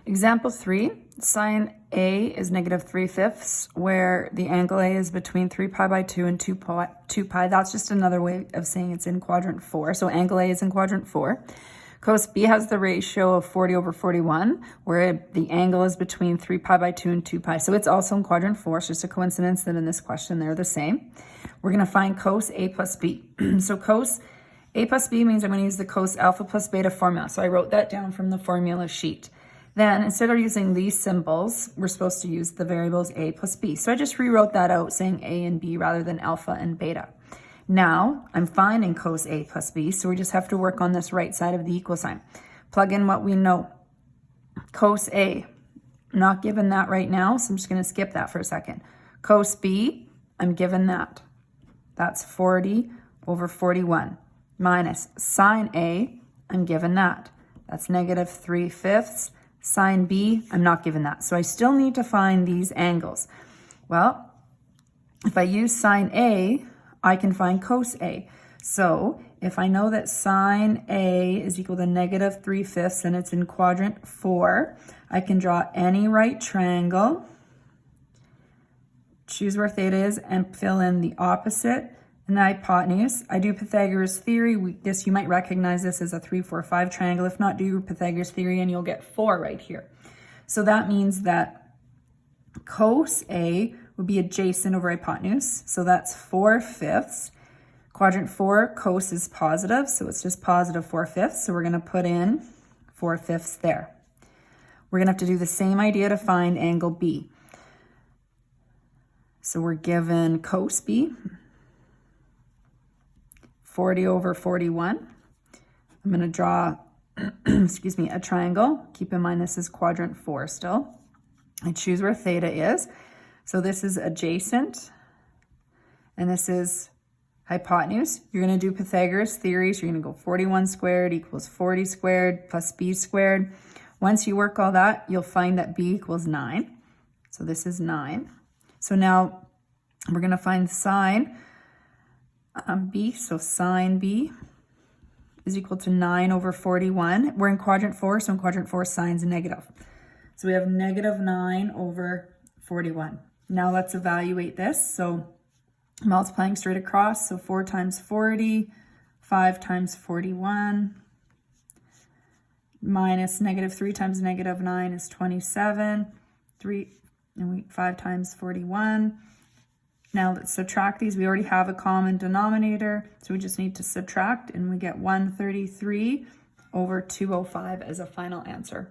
Example 3, sine A is -3/5, where the angle A is between 3π/2 and 2pi. That's just another way of saying it's in quadrant 4. So angle A is in quadrant 4. Cos B has the ratio of 40/41, where the angle is between 3π/2 and 2pi. So it's also in quadrant 4. It's just a coincidence that in this question they're the same. We're going to find cos A plus B. So cos A plus B means I'm going to use the cos alpha plus beta formula. So I wrote that down from the formula sheet. Then instead of using these symbols, we're supposed to use the variables A plus B. So I just rewrote that out saying A and B rather than alpha and beta. Now I'm finding cos A plus B, so we just have to work on this right side of the equal sign. Plug in what we know. Cos A, I'm not given that right now, so I'm just going to skip that for a second. Cos B, I'm given that. That's 40/41. Minus sine A, I'm given that. That's -3/5. Sine B, I'm not given that. So I still need to find these angles. Well, if I use sine A, I can find cos A. So if I know that sine A is equal to -3/5 and it's in quadrant 4, I can draw any right triangle, choose where theta is, and fill in the opposite and the hypotenuse. I do Pythagoras theory. You might recognize this as a 3, 4, 5 triangle. If not, do Pythagoras theory and you'll get 4 right here. So that means that cos A would be adjacent over hypotenuse. So that's 4/5. Quadrant 4, cos is positive, so it's just positive 4/5. So we're going to put in 4/5 there. We're going to have to do the same idea to find angle B. So we're given cos B, 40/41. I'm going to draw, excuse me, a triangle. Keep in mind this is quadrant 4 still. I choose where theta is. So this is adjacent, and this is hypotenuse. You're going to do Pythagoras theory, so you're going to go 41 squared equals 40 squared plus b squared. Once you work all that, you'll find that b equals 9. So this is 9. So now we're going to find sine B. So sine B is equal to 9/41. We're in quadrant 4, so in quadrant 4, sine's negative. So we have -9/41. Now let's evaluate this. So multiplying straight across, so 4 times 40, 5 times 41, minus -3 times -9 is 27, 5 times 41. Now let's subtract these. We already have a common denominator, so we just need to subtract, and we get 133/205 as a final answer.